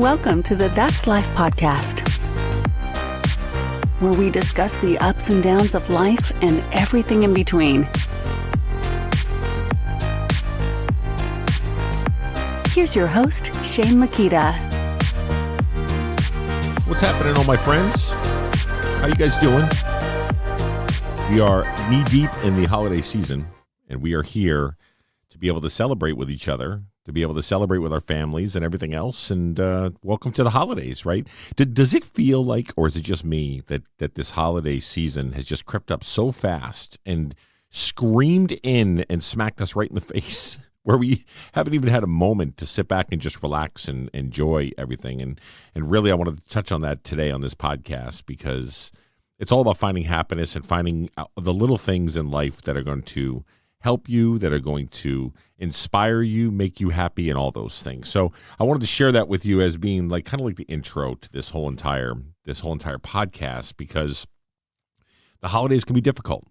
Welcome to the That's Life podcast, where we discuss the ups and downs of life and everything in between. Here's your host, Shane Lakita. What's happening, all my friends? How you guys doing? We are knee-deep in the holiday season, and we are here to be able to celebrate with each other, to be able to celebrate with our families and everything else, and welcome to the holidays, right? Does it feel like, or is it just me, that this holiday season has just crept up so fast and screamed in and smacked us right in the face, where we haven't even had a moment to sit back and just relax and enjoy everything? And really, I wanted to touch on that today on this podcast, because it's all about finding happiness and finding the little things in life that are going to help you, that are going to inspire you, make you happy, and all those things. So I wanted to share that with you as being like kind of like the intro to this whole entire podcast, because the holidays can be difficult.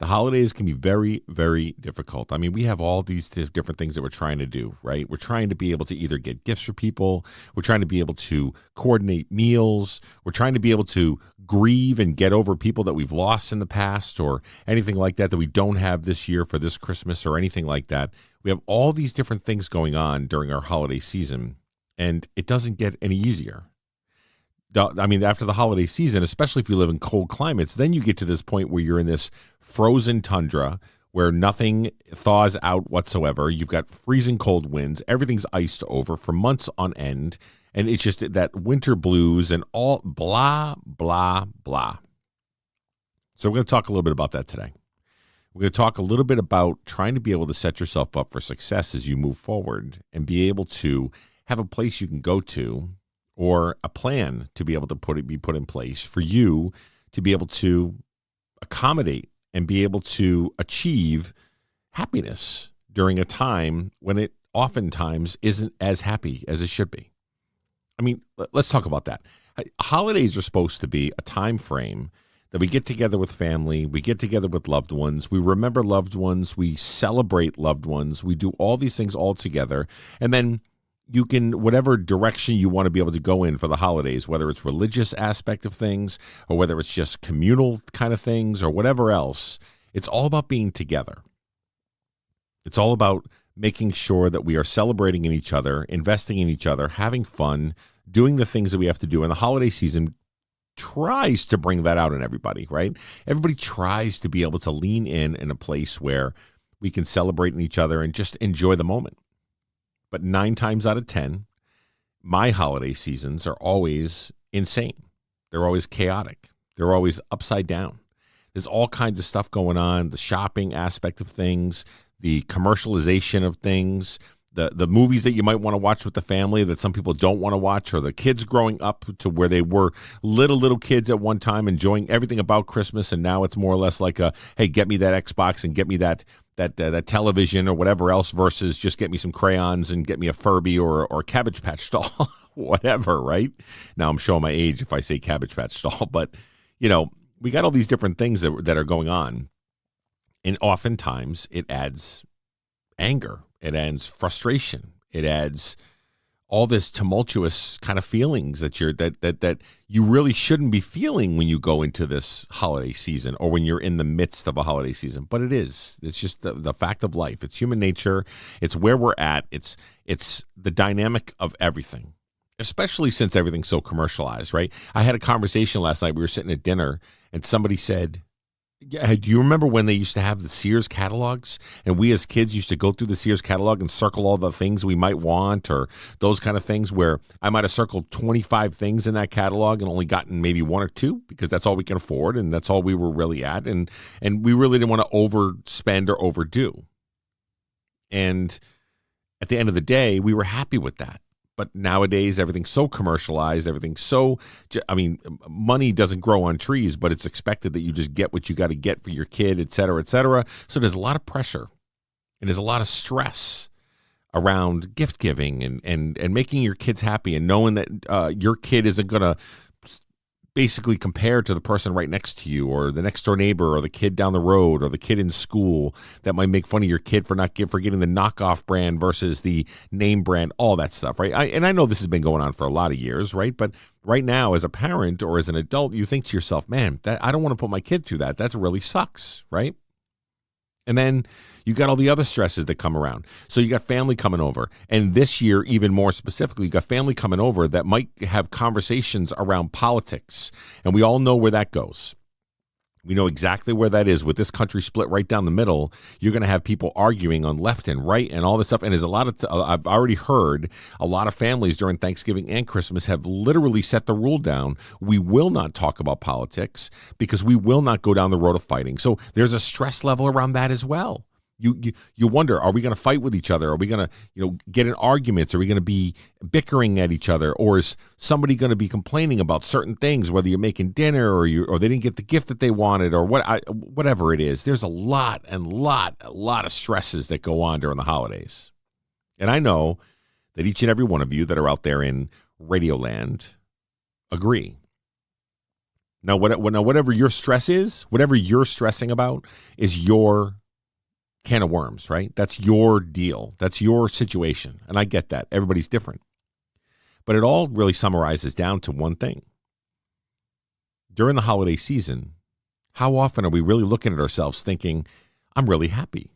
The holidays can be very, very difficult. I mean, we have all these different things that we're trying to do, right? We're trying to be able to either get gifts for people. We're trying to be able to coordinate meals. We're trying to be able to grieve and get over people that we've lost in the past or anything like that we don't have this year for this Christmas or anything like that. We have all these different things going on during our holiday season, and it doesn't get any easier. I mean, after the holiday season, especially if you live in cold climates, then you get to this point where you're in this frozen tundra where nothing thaws out whatsoever. You've got freezing cold winds. Everything's iced over for months on end. And it's just that winter blues and all blah, blah, blah. So we're going to talk a little bit about that today. We're going to talk a little bit about trying to be able to set yourself up for success as you move forward and be able to have a place you can go to, or a plan to be able to be put in place for you to be able to accommodate and be able to achieve happiness during a time when it oftentimes isn't as happy as it should be. I mean, let's talk about that. Holidays are supposed to be a time frame that we get together with family, we get together with loved ones, we remember loved ones, we celebrate loved ones, we do all these things all together, and then you can, whatever direction you want to be able to go in for the holidays, whether it's religious aspect of things or whether it's just communal kind of things or whatever else, it's all about being together. It's all about making sure that we are celebrating in each other, investing in each other, having fun, doing the things that we have to do. And the holiday season tries to bring that out in everybody, right? Everybody tries to be able to lean in a place where we can celebrate in each other and just enjoy the moment. But 9 times out of 10, my holiday seasons are always insane. They're always chaotic. They're always upside down. There's all kinds of stuff going on, the shopping aspect of things, the commercialization of things, the movies that you might want to watch with the family that some people don't want to watch, or the kids growing up to where they were little kids at one time enjoying everything about Christmas, and now it's more or less like a, hey, get me that Xbox and get me that television or whatever else, versus just get me some crayons and get me a Furby or a Cabbage Patch doll, whatever, right? Now I'm showing my age if I say Cabbage Patch doll, but we got all these different things that are going on, and oftentimes it adds anger, it adds frustration, it adds all this tumultuous kind of feelings that you really shouldn't be feeling when you go into this holiday season or when you're in the midst of a holiday season. But it's just the fact of life. It's human nature. It's where we're at. It's the dynamic of everything, especially since everything's so commercialized, right? I had a conversation last night. We were sitting at dinner and somebody said, yeah, do you remember when they used to have the Sears catalogs, and we as kids used to go through the Sears catalog and circle all the things we might want, or those kind of things, where I might have circled 25 things in that catalog and only gotten maybe 1 or 2 because that's all we can afford and that's all we were really at, and we really didn't want to overspend or overdo. And at the end of the day, we were happy with that. But nowadays, everything's so commercialized, money doesn't grow on trees, but it's expected that you just get what you got to get for your kid, et cetera, et cetera. So there's a lot of pressure and there's a lot of stress around gift giving and making your kids happy and knowing that your kid isn't going to basically compare to the person right next to you or the next door neighbor or the kid down the road or the kid in school that might make fun of your kid for getting the knockoff brand versus the name brand, all that stuff, right? I know this has been going on for a lot of years, right? But right now, as a parent or as an adult, you think to yourself, man, I don't want to put my kid through that. That really sucks, right? And then you got all the other stresses that come around. So you got family coming over. And this year, even more specifically, you got family coming over that might have conversations around politics. And we all know where that goes. We know exactly where that is. With this country split right down the middle, you're going to have people arguing on left and right and all this stuff. And there's a lot of, I've already heard a lot of families during Thanksgiving and Christmas have literally set the rule down. We will not talk about politics because we will not go down the road of fighting. So there's a stress level around that as well. You wonder, are we going to fight with each other? Are we going to get in arguments? Are we going to be bickering at each other? Or is somebody going to be complaining about certain things, whether you're making dinner or they didn't get the gift that they wanted or whatever it is? There's a lot of stresses that go on during the holidays. And I know that each and every one of you that are out there in Radioland agree. Now, whatever your stress is, whatever you're stressing about is your can of worms, right? That's your deal. That's your situation. And I get that. Everybody's different. But it all really summarizes down to one thing. During the holiday season, how often are we really looking at ourselves thinking, I'm really happy.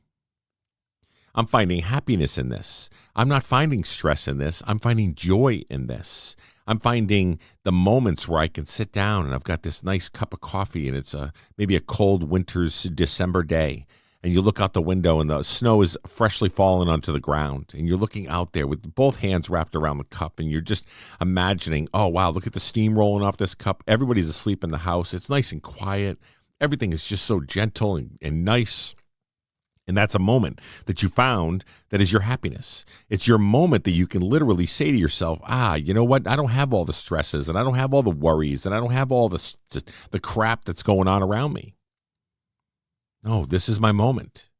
I'm finding happiness in this. I'm not finding stress in this. I'm finding joy in this. I'm finding the moments where I can sit down and I've got this nice cup of coffee and it's maybe a cold winter's December day. And you look out the window and the snow is freshly fallen onto the ground. And you're looking out there with both hands wrapped around the cup. And you're just imagining, oh, wow, look at the steam rolling off this cup. Everybody's asleep in the house. It's nice and quiet. Everything is just so gentle and nice. And that's a moment that you found that is your happiness. It's your moment that you can literally say to yourself, you know what? I don't have all the stresses and I don't have all the worries and I don't have all the crap that's going on around me. No, this is my moment.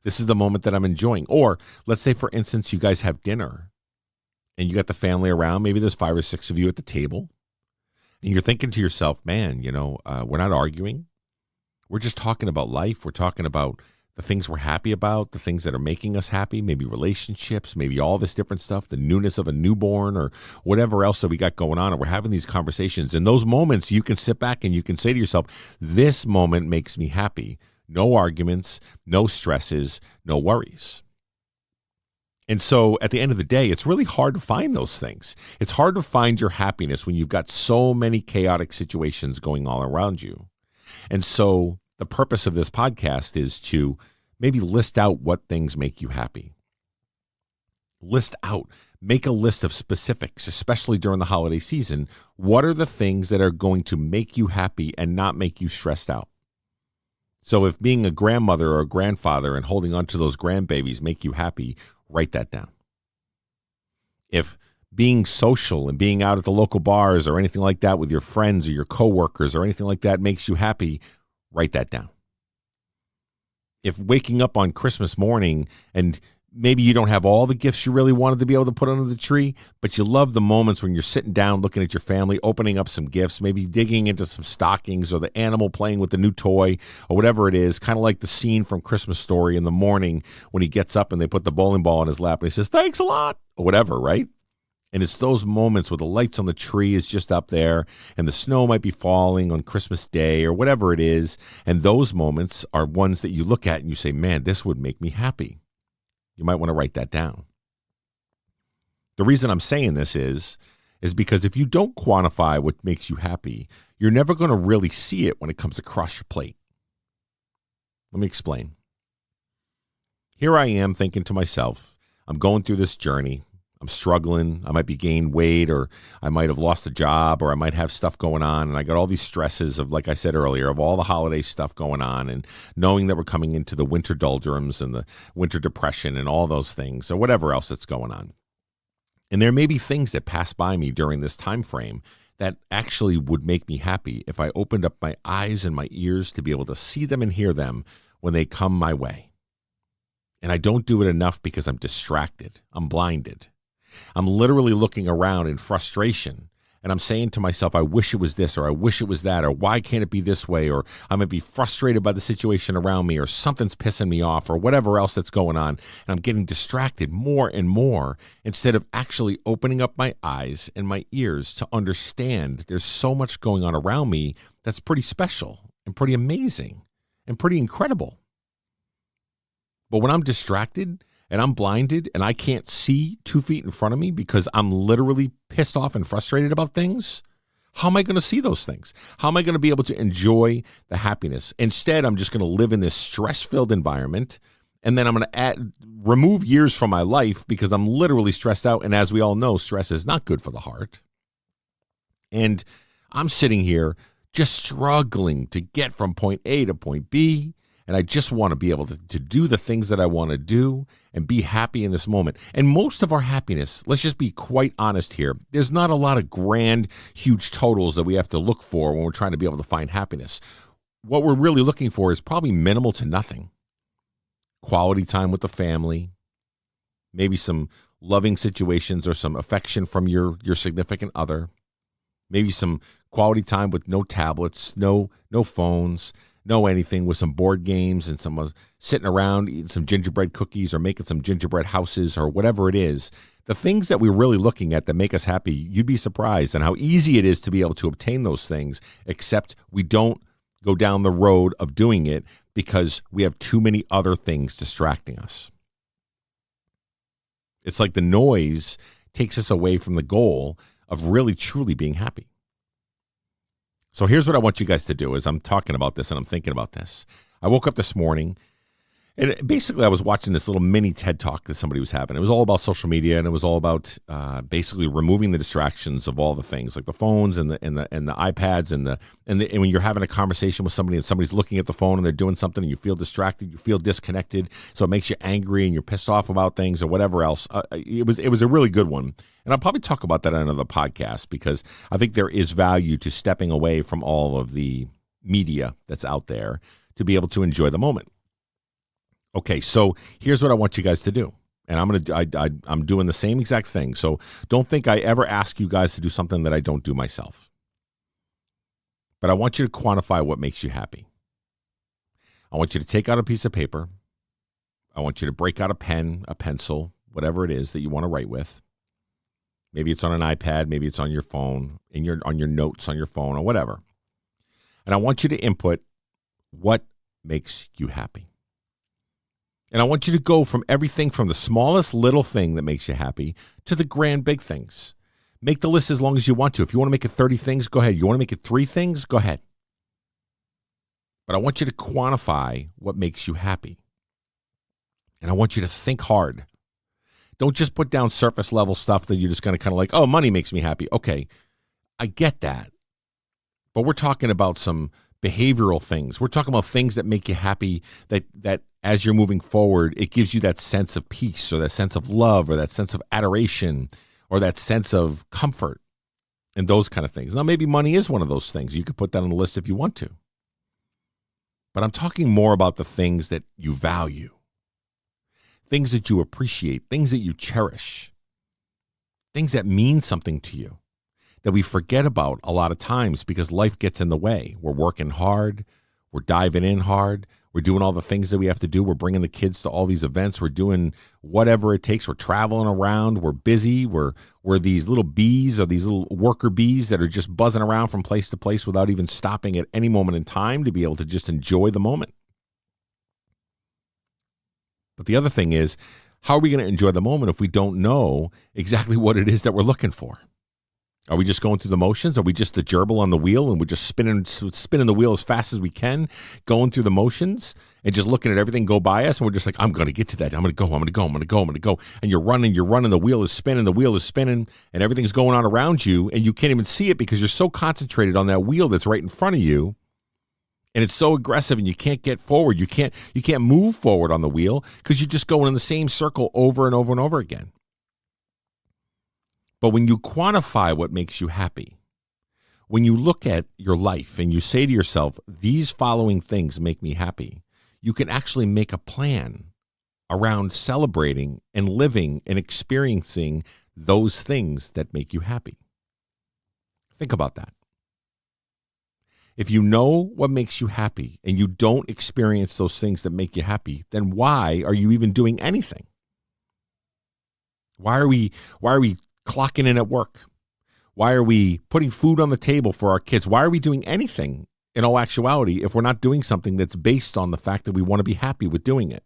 This is the moment that I'm enjoying. Or let's say, for instance, you guys have dinner and you got the family around. Maybe there's 5 or 6 of you at the table. And you're thinking to yourself, man, we're not arguing. We're just talking about life. We're talking about the things we're happy about, the things that are making us happy, maybe relationships, maybe all this different stuff, the newness of a newborn or whatever else that we got going on. And we're having these conversations. In those moments, you can sit back and you can say to yourself, this moment makes me happy. No arguments, no stresses, no worries. And so at the end of the day, it's really hard to find those things. It's hard to find your happiness when you've got so many chaotic situations going all around you. And so the purpose of this podcast is to maybe list out what things make you happy. Make a list of specifics, especially during the holiday season. What are the things that are going to make you happy and not make you stressed out? So if being a grandmother or a grandfather and holding on to those grandbabies make you happy, write that down. If being social and being out at the local bars or anything like that with your friends or your coworkers or anything like that makes you happy, write that down. If waking up on Christmas morning and maybe you don't have all the gifts you really wanted to be able to put under the tree, but you love the moments when you're sitting down looking at your family, opening up some gifts, maybe digging into some stockings or the animal playing with the new toy or whatever it is, kind of like the scene from Christmas Story in the morning when he gets up and they put the bowling ball in his lap and he says, thanks a lot, or whatever, right? And it's those moments where the lights on the tree is just up there and the snow might be falling on Christmas Day or whatever it is. And those moments are ones that you look at and you say, man, this would make me happy. You might want to write that down. The reason I'm saying this is because if you don't quantify what makes you happy, you're never going to really see it when it comes across your plate. Let me explain. Here I am thinking to myself, I'm going through this journey. I'm struggling. I might be gaining weight, or I might have lost a job, or I might have stuff going on. And I got all these stresses of, like I said earlier, of all the holiday stuff going on and knowing that we're coming into the winter doldrums and the winter depression and all those things or whatever else that's going on. And there may be things that pass by me during this time frame that actually would make me happy if I opened up my eyes and my ears to be able to see them and hear them when they come my way. And I don't do it enough because I'm distracted. I'm blinded. I'm literally looking around in frustration and I'm saying to myself, I wish it was this, or I wish it was that, or why can't it be this way, or I'm going to be frustrated by the situation around me, or something's pissing me off, or whatever else that's going on, and I'm getting distracted more and more instead of actually opening up my eyes and my ears to understand there's so much going on around me that's pretty special and pretty amazing and pretty incredible. But when I'm distracted and I'm blinded and I can't see 2 feet in front of me because I'm literally pissed off and frustrated about things, how am I going to see those things? How am I going to be able to enjoy the happiness? Instead, I'm just going to live in this stress-filled environment, and then I'm going to remove years from my life because I'm literally stressed out. And as we all know, stress is not good for the heart. And I'm sitting here just struggling to get from point A to point B. And I just want to be able to do the things that I want to do and be happy in this moment. And most of our happiness, let's just be quite honest here, there's not a lot of grand, huge totals that we have to look for when we're trying to be able to find happiness. What we're really looking for is probably minimal to nothing. Quality time with the family, maybe some loving situations or some affection from your significant other, maybe some quality time with no tablets, no phones, no anything, with some board games and some sitting around eating some gingerbread cookies or making some gingerbread houses or whatever it is. The things that we're really looking at that make us happy, you'd be surprised on how easy it is to be able to obtain those things, except we don't go down the road of doing it because we have too many other things distracting us. It's like the noise takes us away from the goal of really, truly being happy. So here's what I want you guys to do as I'm talking about this and I'm thinking about this. I woke up this morning and basically I was watching this little mini TED Talk that somebody was having. It was all about social media, and it was all about basically removing the distractions of all the things like the phones and the iPads and when you're having a conversation with somebody and somebody's looking at the phone and they're doing something and you feel distracted, you feel disconnected, so it makes you angry and you're pissed off about things or whatever else. It was a really good one. And I'll probably talk about that on another podcast because I think there is value to stepping away from all of the media that's out there to be able to enjoy the moment. Okay, so here's what I want you guys to do. And I'm doing the same exact thing. So don't think I ever ask you guys to do something that I don't do myself. But I want you to quantify what makes you happy. I want you to take out a piece of paper. I want you to break out a pen, a pencil, whatever it is that you want to write with. Maybe it's on an iPad, maybe it's on your phone, on your notes on your phone or whatever. And I want you to input what makes you happy. And I want you to go from everything from the smallest little thing that makes you happy to the grand big things. Make the list as long as you want to. If you want to make it 30 things, go ahead. You want to make it 3 things, go ahead. But I want you to quantify what makes you happy. And I want you to think hard. Don't just put down surface level stuff that you're just going to kind of like, oh, money makes me happy. Okay, I get that. But we're talking about some behavioral things. We're talking about things that make you happy, that as you're moving forward, it gives you that sense of peace or that sense of love or that sense of adoration or that sense of comfort and those kind of things. Now, maybe money is one of those things. You could put that on the list if you want to. But I'm talking more about the things that you value. Things that you appreciate, things that you cherish, things that mean something to you that we forget about a lot of times because life gets in the way. We're working hard. We're diving in hard. We're doing all the things that we have to do. We're bringing the kids to all these events. We're doing whatever it takes. We're traveling around. We're busy. We're these little bees or these little worker bees that are just buzzing around from place to place without even stopping at any moment in time to be able to just enjoy the moment. But the other thing is, how are we going to enjoy the moment if we don't know exactly what it is that we're looking for? Are we just going through the motions? Are we just the gerbil on the wheel and we're just spinning the wheel as fast as we can, going through the motions and just looking at everything go by us? And we're just like, I'm going to get to that. I'm going to go. And you're running. The wheel is spinning, and everything's going on around you. And you can't even see it because you're so concentrated on that wheel that's right in front of you. And it's so aggressive and you can't get forward. You can't move forward on the wheel because you're just going in the same circle over and over and over again. But when you quantify what makes you happy, when you look at your life and you say to yourself, these following things make me happy, you can actually make a plan around celebrating and living and experiencing those things that make you happy. Think about that. If you know what makes you happy and you don't experience those things that make you happy, then why are you even doing anything? Why are we clocking in at work? Why are we putting food on the table for our kids? Why are we doing anything in all actuality if we're not doing something that's based on the fact that we want to be happy with doing it?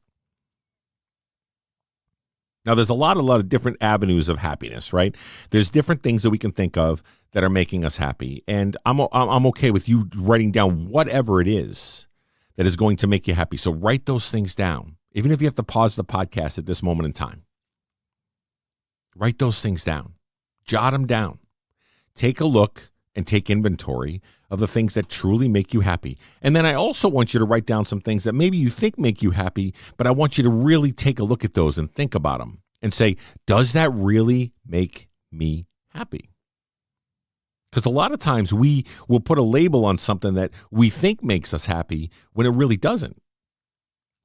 Now, there's a lot of different avenues of happiness, right? There's different things that we can think of that are making us happy. And I'm okay with you writing down whatever it is that is going to make you happy. So write those things down, even if you have to pause the podcast at this moment in time. Write those things down. Jot them down. Take a look and take inventory of the things that truly make you happy. And then I also want you to write down some things that maybe you think make you happy, but I want you to really take a look at those and think about them and say, does that really make me happy? Because a lot of times we will put a label on something that we think makes us happy when it really doesn't.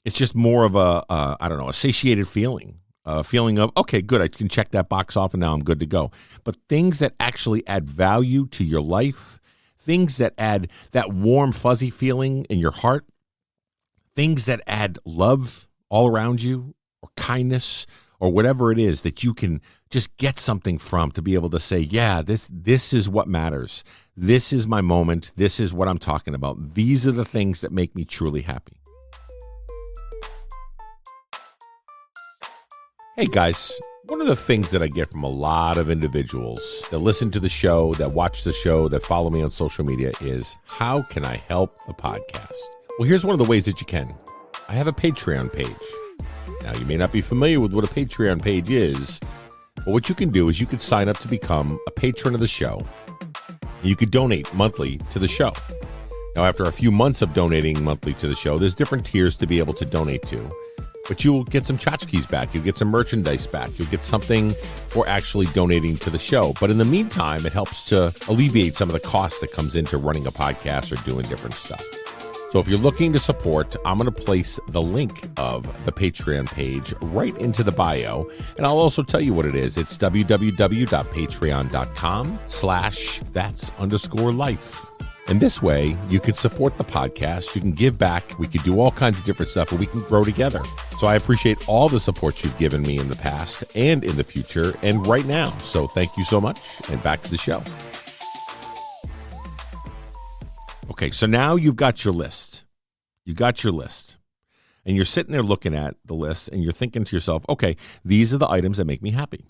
It's just more of a satiated feeling. A feeling of, okay, good, I can check that box off and now I'm good to go. But things that actually add value to your life, things that add that warm, fuzzy feeling in your heart, things that add love all around you or kindness or whatever it is that you can just get something from to be able to say, yeah, this is what matters. This is my moment. This is what I'm talking about. These are the things that make me truly happy. Hey guys, one of the things that I get from a lot of individuals that listen to the show, that watch the show, that follow me on social media is, how can I help the podcast? Well, here's one of the ways that you can. I have a Patreon page. Now, you may not be familiar with what a Patreon page is, but what you can do is you could sign up to become a patron of the show. You could donate monthly to the show. Now, after a few months of donating monthly to the show, there's different tiers to be able to donate to. But you'll get some tchotchkes back. You'll get some merchandise back. You'll get something for actually donating to the show. But in the meantime, it helps to alleviate some of the cost that comes into running a podcast or doing different stuff. So if you're looking to support, I'm going to place the link of the Patreon page right into the bio. And I'll also tell you what it is. It's www.patreon.com/that's_life. And this way, you can support the podcast, you can give back, we could do all kinds of different stuff, and we can grow together. So I appreciate all the support you've given me in the past and in the future and right now. So thank you so much, and back to the show. Okay, so now you've got your list. You got your list. And you're sitting there looking at the list, and you're thinking to yourself, okay, these are the items that make me happy.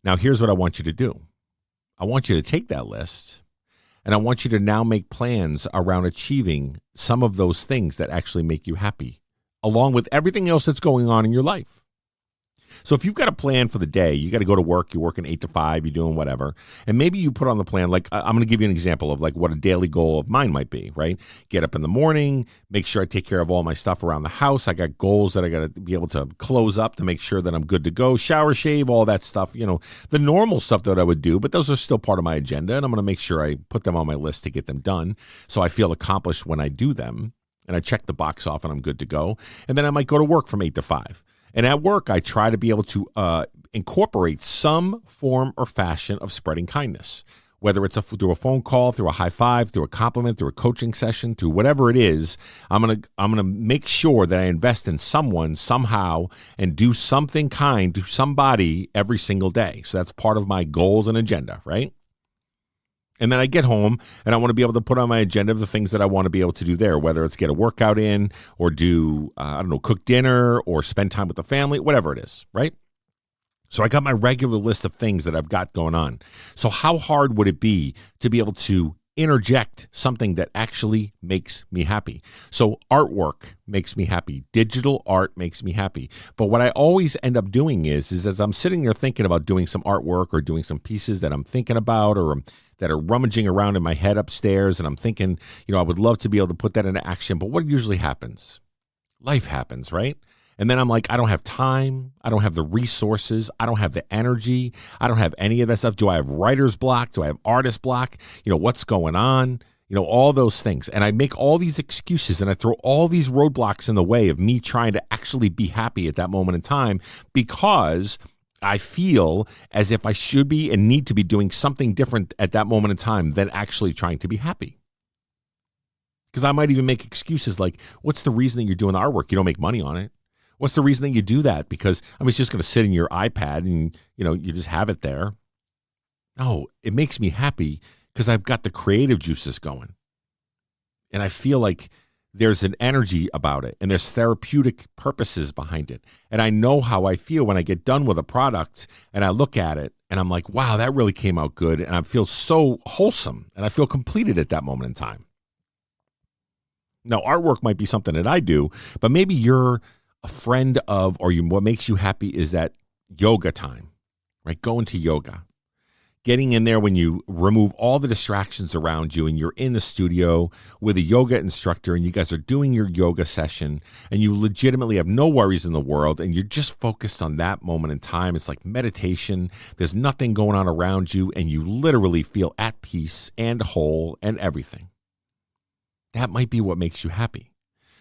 Now, here's what I want you to do. I want you to take that list, and I want you to now make plans around achieving some of those things that actually make you happy, along with everything else that's going on in your life. So if you've got a plan for the day, you got to go to work, you're working 8 to 5, you're doing whatever, and maybe you put on the plan, like I'm going to give you an example of like what a daily goal of mine might be, right? Get up in the morning, make sure I take care of all my stuff around the house. I got goals that I got to be able to close up to make sure that I'm good to go, shower, shave, all that stuff, you know, the normal stuff that I would do, but those are still part of my agenda, and I'm going to make sure I put them on my list to get them done so I feel accomplished when I do them, and I check the box off and I'm good to go. And then I might go to work from 8 to 5. And at work, I try to be able to incorporate some form or fashion of spreading kindness, whether it's through a phone call, through a high five, through a compliment, through a coaching session, through whatever it is. I'm gonna make sure that I invest in someone somehow and do something kind to somebody every single day. So that's part of my goals and agenda, right? And then I get home and I want to be able to put on my agenda of the things that I want to be able to do there, whether it's get a workout in or do, cook dinner or spend time with the family, whatever it is, right? So I got my regular list of things that I've got going on. So how hard would it be to be able to interject something that actually makes me happy? So artwork makes me happy. Digital art makes me happy. But what I always end up doing is as I'm sitting there thinking about doing some artwork or doing some pieces that I'm thinking about or that are rummaging around in my head upstairs, and I'm thinking, I would love to be able to put that into action. But what usually happens? Life happens, right? And then I'm like, I don't have time. I don't have the resources. I don't have the energy. I don't have any of that stuff. Do I have writer's block? Do I have artist block? What's going on? All those things. And I make all these excuses and I throw all these roadblocks in the way of me trying to actually be happy at that moment in time because I feel as if I should be and need to be doing something different at that moment in time than actually trying to be happy. Because I might even make excuses like, what's the reason that you're doing the artwork? You don't make money on it. What's the reason that you do that? Because it's just going to sit in your iPad and, you just have it there. No, it makes me happy because I've got the creative juices going. And I feel like there's an energy about it and there's therapeutic purposes behind it. And I know how I feel when I get done with a product and I look at it and I'm like, wow, that really came out good. And I feel so wholesome and I feel completed at that moment in time. Now, artwork might be something that I do, but maybe you're a friend of, or what makes you happy is that yoga time, right? Going to yoga, getting in there when you remove all the distractions around you and you're in the studio with a yoga instructor and you guys are doing your yoga session and you legitimately have no worries in the world and you're just focused on that moment in time. It's like meditation. There's nothing going on around you and you literally feel at peace and whole and everything. That might be what makes you happy.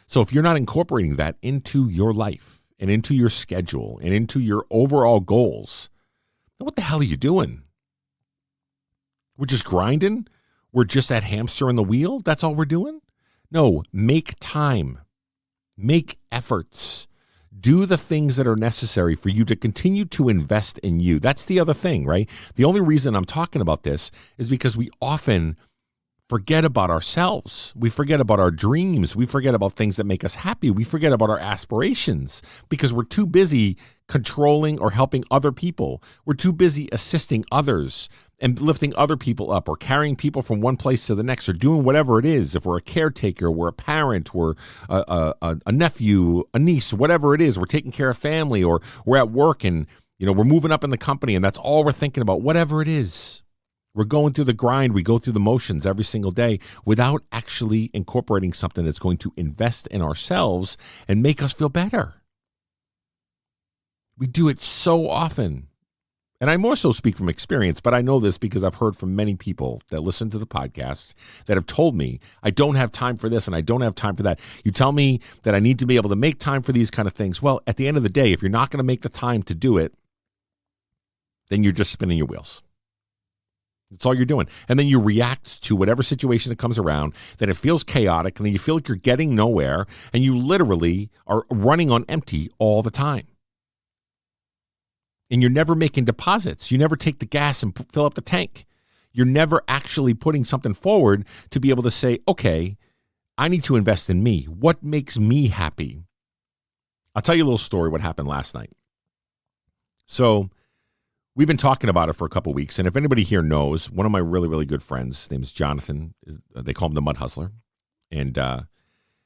So if you're not incorporating that into your life and into your schedule and into your overall goals, then what the hell are you doing? We're just grinding? We're just that hamster in the wheel? That's all we're doing? No, make time. Make efforts. Do the things that are necessary for you to continue to invest in you. That's the other thing, right? The only reason I'm talking about this is because we often forget about ourselves. We forget about our dreams. We forget about things that make us happy. We forget about our aspirations because we're too busy controlling or helping other people. We're too busy assisting others and lifting other people up or carrying people from one place to the next or doing whatever it is. If we're a caretaker, we're a parent, we're a nephew, a niece, whatever it is, we're taking care of family or we're at work and we're moving up in the company and that's all we're thinking about, whatever it is. We're going through the grind. We go through the motions every single day without actually incorporating something that's going to invest in ourselves and make us feel better. We do it so often. And I more so speak from experience, but I know this because I've heard from many people that listen to the podcast that have told me, I don't have time for this and I don't have time for that. You tell me that I need to be able to make time for these kind of things. Well, at the end of the day, if you're not going to make the time to do it, then you're just spinning your wheels. That's all you're doing. And then you react to whatever situation that comes around, then it feels chaotic, and then you feel like you're getting nowhere, and you literally are running on empty all the time. And you're never making deposits. You never take the gas and fill up the tank. You're never actually putting something forward to be able to say, okay, I need to invest in me. What makes me happy? I'll tell you a little story what happened last night. So we've been talking about it for a couple of weeks, and if anybody here knows, one of my really, really good friends, his name is Jonathan. They call him the Mud Hustler. And,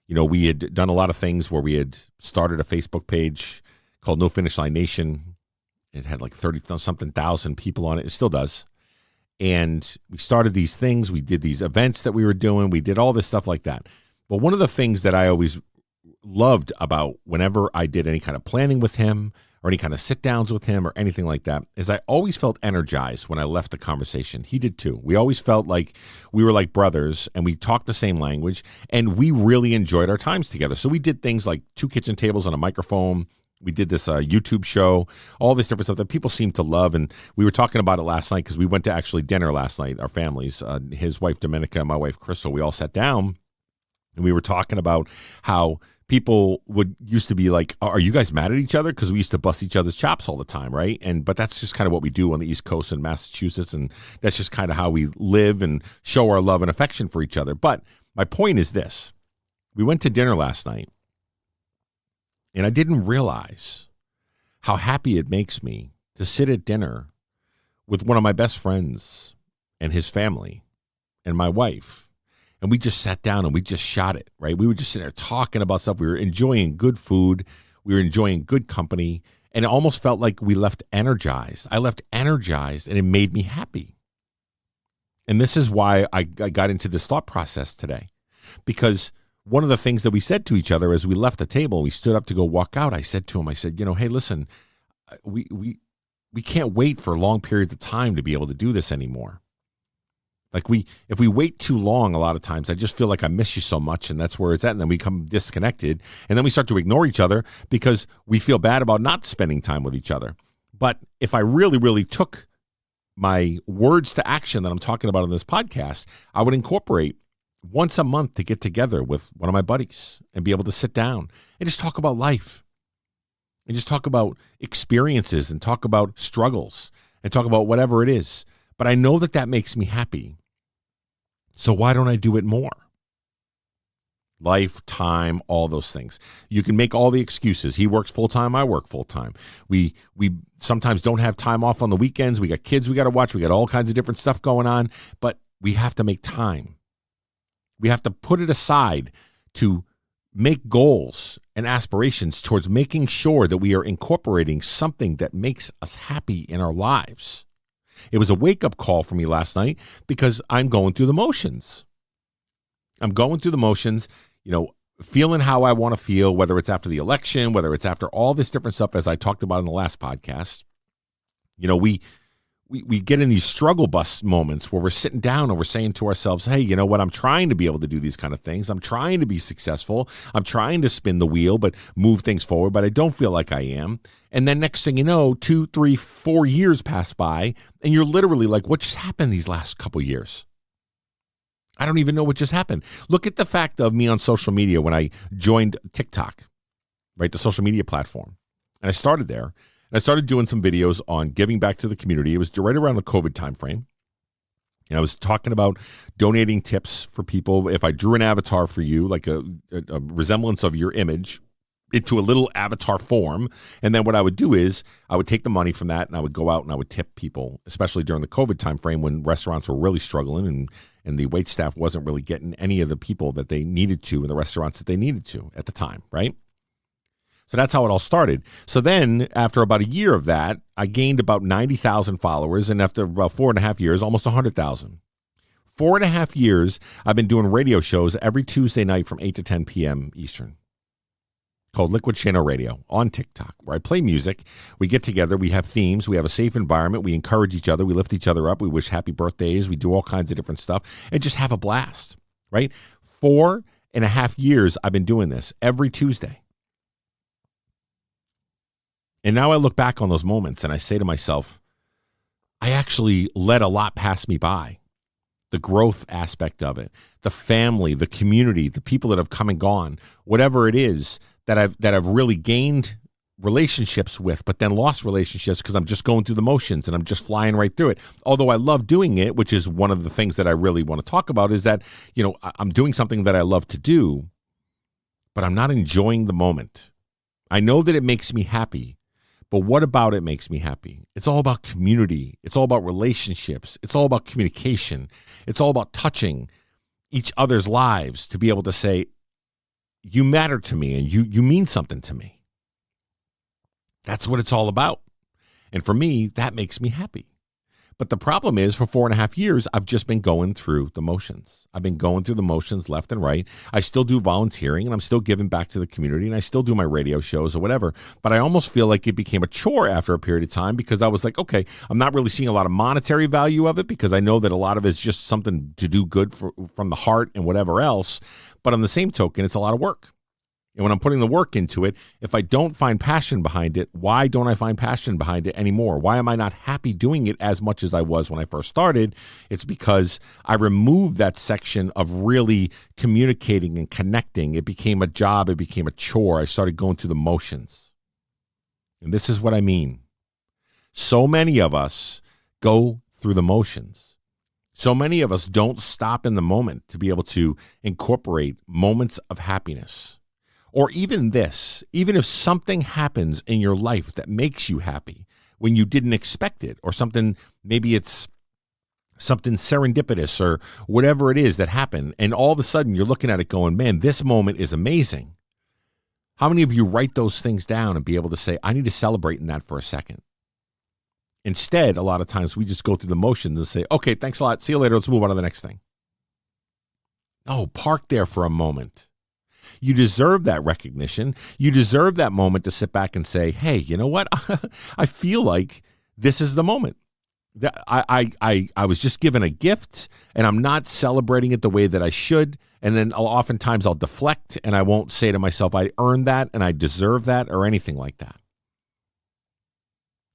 we had done a lot of things where we had started a Facebook page called No Finish Line Nation. It had like 30-something thousand people on it. It still does. And we started these things. We did these events that we were doing. We did all this stuff like that. But one of the things that I always loved about whenever I did any kind of planning with him or any kind of sit downs with him or anything like that is I always felt energized when I left the conversation. He did too. We always felt like we were like brothers and we talked the same language and we really enjoyed our times together. So we did things like 2 kitchen tables and a microphone. We did this YouTube show, all this different stuff that people seem to love. And we were talking about it last night because we went to actually dinner last night, our families, his wife, Dominica, and my wife, Crystal. We all sat down and we were talking about how people used to be like, are you guys mad at each other? Because we used to bust each other's chops all the time, right? But that's just kind of what we do on the East Coast in Massachusetts. And that's just kind of how we live and show our love and affection for each other. But my point is this. We went to dinner last night. And I didn't realize how happy it makes me to sit at dinner with one of my best friends and his family and my wife. And we just sat down and we just shot it, right? We were just sitting there talking about stuff. We were enjoying good food. We were enjoying good company. And it almost felt like we left energized. I left energized and it made me happy. And this is why I got into this thought process today. Because one of the things that we said to each other as we left the table, we stood up to go walk out. I said to him, hey, listen, we can't wait for long periods of time to be able to do this anymore. Like if we wait too long, a lot of times I just feel like I miss you so much and that's where it's at. And then we become disconnected and then we start to ignore each other because we feel bad about not spending time with each other. But if I really, really took my words to action that I'm talking about on this podcast, I would incorporate once a month to get together with one of my buddies and be able to sit down and just talk about life and just talk about experiences and talk about struggles and talk about whatever it is. But I know that makes me happy. So why don't I do it more? Life, time, all those things. You can make all the excuses. He works full-time, I work full-time. We sometimes don't have time off on the weekends. We got kids we got to watch. We got all kinds of different stuff going on, but we have to make time. We have to put it aside to make goals and aspirations towards making sure that we are incorporating something that makes us happy in our lives. It was a wake-up call for me last night because I'm going through the motions. Feeling how I want to feel, whether it's after the election, whether it's after all this different stuff, as I talked about in the last podcast. We get in these struggle bus moments where we're sitting down and we're saying to ourselves, hey, you know what? I'm trying to be able to do these kind of things. I'm trying to be successful. I'm trying to spin the wheel, but move things forward, but I don't feel like I am. And then next thing you know, 2, 3, 4 years pass by, and you're literally like, what just happened these last couple years? I don't even know what just happened. Look at the fact of me on social media when I joined TikTok, right? The social media platform. And I started there. And I started doing some videos on giving back to the community. It was right around the COVID timeframe. And I was talking about donating tips for people. If I drew an avatar for you, like a resemblance of your image, into a little avatar form. And then what I would do is I would take the money from that and I would go out and I would tip people, especially during the COVID timeframe when restaurants were really struggling and the wait staff wasn't really getting any of the people that they needed to in the restaurants that they needed to at the time, right? So that's how it all started. So then after about a year of that, I gained about 90,000 followers. And after about 4.5 years, almost 100,000. 4.5 years, I've been doing radio shows every Tuesday night from 8 to 10 p.m. Eastern, called Liquidshano Radio on TikTok, where I play music. We get together. We have themes. We have a safe environment. We encourage each other. We lift each other up. We wish happy birthdays. We do all kinds of different stuff and just have a blast, right? 4.5 years I've been doing this every Tuesday. And now I look back on those moments and I say to myself, I actually let a lot pass me by. The growth aspect of it, the family, the community, the people that have come and gone, whatever it is that I've really gained relationships with, but then lost relationships because I'm just going through the motions and I'm just flying right through it. Although I love doing it, which is one of the things that I really want to talk about, is that, I'm doing something that I love to do, but I'm not enjoying the moment. I know that it makes me happy, but what about it makes me happy? It's all about community. It's all about relationships. It's all about communication. It's all about touching each other's lives to be able to say, you matter to me and you mean something to me. That's what it's all about. And for me, that makes me happy. But the problem is, for 4.5 years, I've just been going through the motions. I've been going through the motions left and right. I still do volunteering and I'm still giving back to the community and I still do my radio shows or whatever. But I almost feel like it became a chore after a period of time because I was like, okay, I'm not really seeing a lot of monetary value of it because I know that a lot of it's just something to do good from the heart and whatever else. But on the same token, it's a lot of work. And when I'm putting the work into it, if I don't find passion behind it, why don't I find passion behind it anymore? Why am I not happy doing it as much as I was when I first started? It's because I removed that section of really communicating and connecting. It became a job. It became a chore. I started going through the motions. And this is what I mean. So many of us go through the motions. So many of us don't stop in the moment to be able to incorporate moments of happiness. Or even this, even if something happens in your life that makes you happy when you didn't expect it, or something, maybe it's something serendipitous or whatever it is that happened, and all of a sudden you're looking at it going, man, this moment is amazing. How many of you write those things down and be able to say, I need to celebrate in that for a second? Instead, a lot of times we just go through the motions and say, okay, thanks a lot. See you later. Let's move on to the next thing. Oh, park there for a moment. You deserve that recognition. You deserve that moment to sit back and say, hey, you know what? I feel like this is the moment. I was just given a gift and I'm not celebrating it the way that I should. And then oftentimes I'll deflect and I won't say to myself, I earned that and I deserve that or anything like that.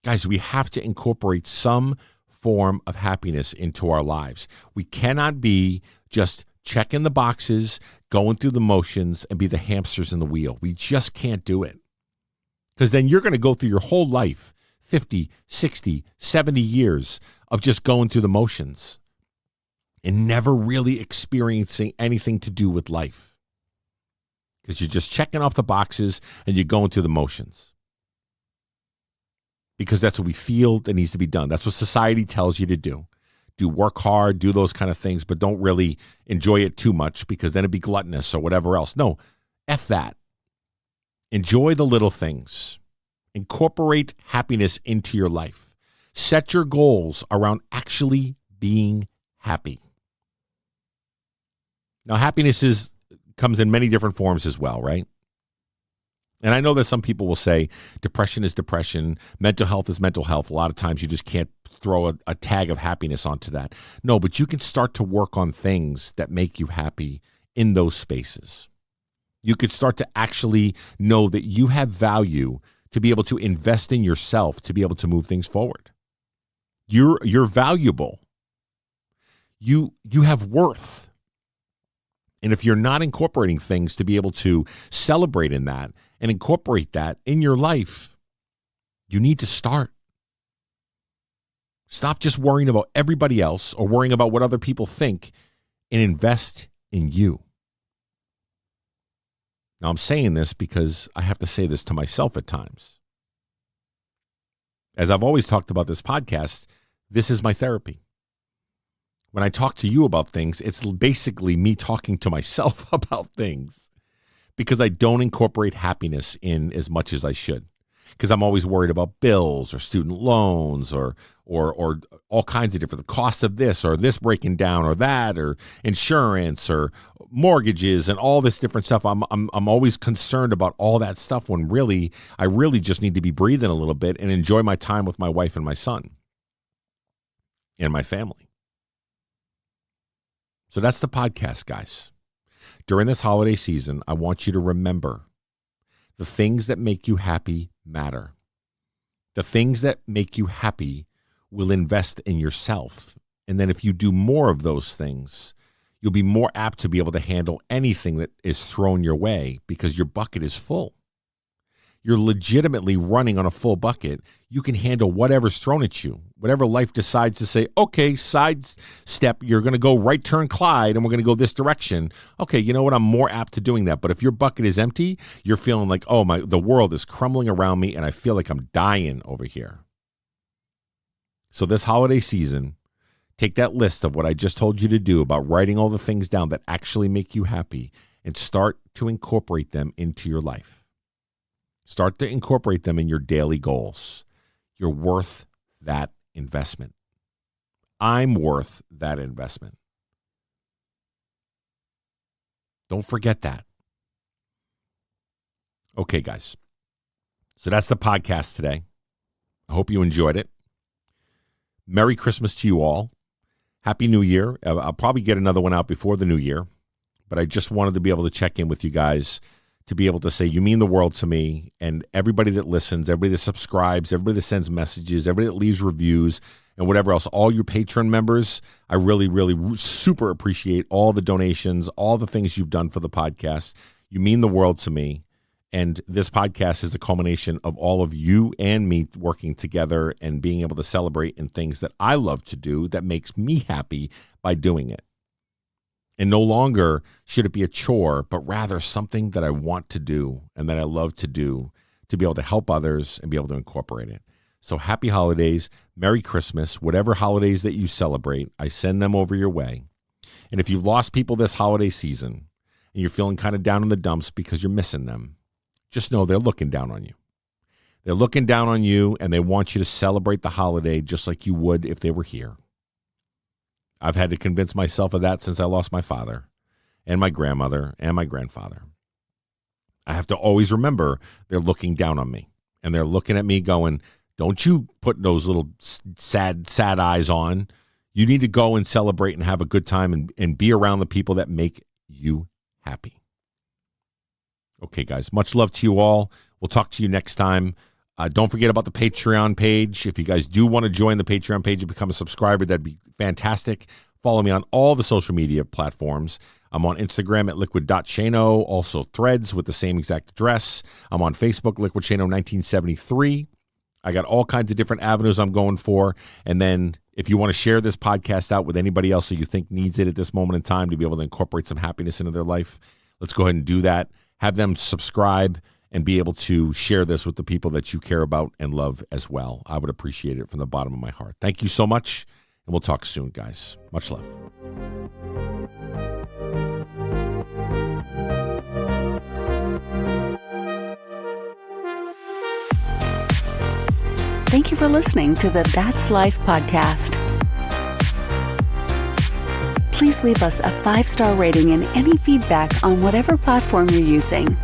Guys, we have to incorporate some form of happiness into our lives. We cannot be just checking the boxes, going through the motions, and be the hamsters in the wheel. We just can't do it. Because then you're going to go through your whole life, 50, 60, 70 years of just going through the motions and never really experiencing anything to do with life. Because you're just checking off the boxes and you're going through the motions. Because that's what we feel that needs to be done. That's what society tells you to do. Do work hard, do those kind of things, but don't really enjoy it too much because then it'd be gluttonous or whatever else. No, F that. Enjoy the little things. Incorporate happiness into your life. Set your goals around actually being happy. Now, happiness comes in many different forms as well, right? And I know that some people will say depression is depression, mental health is mental health. A lot of times you just can't throw a tag of happiness onto that. No, but you can start to work on things that make you happy in those spaces. You could start to actually know that you have value to be able to invest in yourself, to be able to move things forward. You're valuable. You have worth. And if you're not incorporating things to be able to celebrate in that and incorporate that in your life, you need to start. Stop just worrying about everybody else or worrying about what other people think and invest in you. Now, I'm saying this because I have to say this to myself at times. As I've always talked about this podcast, this is my therapy. When I talk to you about things, it's basically me talking to myself about things because I don't incorporate happiness in as much as I should. Because I'm always worried about bills or student loans or all kinds of different, the cost of this or this breaking down or that or insurance or mortgages and all this different stuff. I'm always concerned about all that stuff when really I really just need to be breathing a little bit and enjoy my time with my wife and my son and my family. So that's the podcast, guys. During this holiday season, I want you to remember the things that make you happy matter. The things that make you happy will invest in yourself. And then if you do more of those things, you'll be more apt to be able to handle anything that is thrown your way because your bucket is full. You're legitimately running on a full bucket. You can handle whatever's thrown at you. Whatever life decides to say, okay, side step, you're going to go right turn Clyde and we're going to go this direction. Okay, you know what? I'm more apt to doing that. But if your bucket is empty, you're feeling like, oh, the world is crumbling around me and I feel like I'm dying over here. So this holiday season, take that list of what I just told you to do about writing all the things down that actually make you happy and start to incorporate them into your life. Start to incorporate them in your daily goals. You're worth that investment. I'm worth that investment. Don't forget that. Okay, guys. So that's the podcast today. I hope you enjoyed it. Merry Christmas to you all. Happy New Year. I'll probably get another one out before the new year, but I just wanted to be able to check in with you guys to be able to say you mean the world to me, and everybody that listens, everybody that subscribes, everybody that sends messages, everybody that leaves reviews, and whatever else, all your Patreon members, I really, really super appreciate all the donations, all the things you've done for the podcast. You mean the world to me, and this podcast is a culmination of all of you and me working together and being able to celebrate in things that I love to do that makes me happy by doing it. And no longer should it be a chore, but rather something that I want to do and that I love to do to be able to help others and be able to incorporate it. So happy holidays, Merry Christmas, whatever holidays that you celebrate, I send them over your way. And if you've lost people this holiday season and you're feeling kind of down in the dumps because you're missing them, just know they're looking down on you. They're looking down on you and they want you to celebrate the holiday just like you would if they were here. I've had to convince myself of that since I lost my father and my grandmother and my grandfather. I have to always remember they're looking down on me and they're looking at me going, don't you put those little sad eyes on. You need to go and celebrate and have a good time and be around the people that make you happy. Okay, guys, much love to you all. We'll talk to you next time. Don't forget about the Patreon page. If you guys do want to join the Patreon page and become a subscriber, that'd be fantastic. Follow me on all the social media platforms. I'm on Instagram at liquid.shano, also Threads with the same exact address. I'm on Facebook, Liquidshano1973. I got all kinds of different avenues I'm going for. And then if you want to share this podcast out with anybody else who you think needs it at this moment in time to be able to incorporate some happiness into their life, let's go ahead and do that. Have them subscribe and be able to share this with the people that you care about and love as well. I would appreciate it from the bottom of my heart. Thank you so much, and we'll talk soon, guys. Much love. Thank you for listening to the That's Life podcast. Please leave us a 5-star rating and any feedback on whatever platform you're using.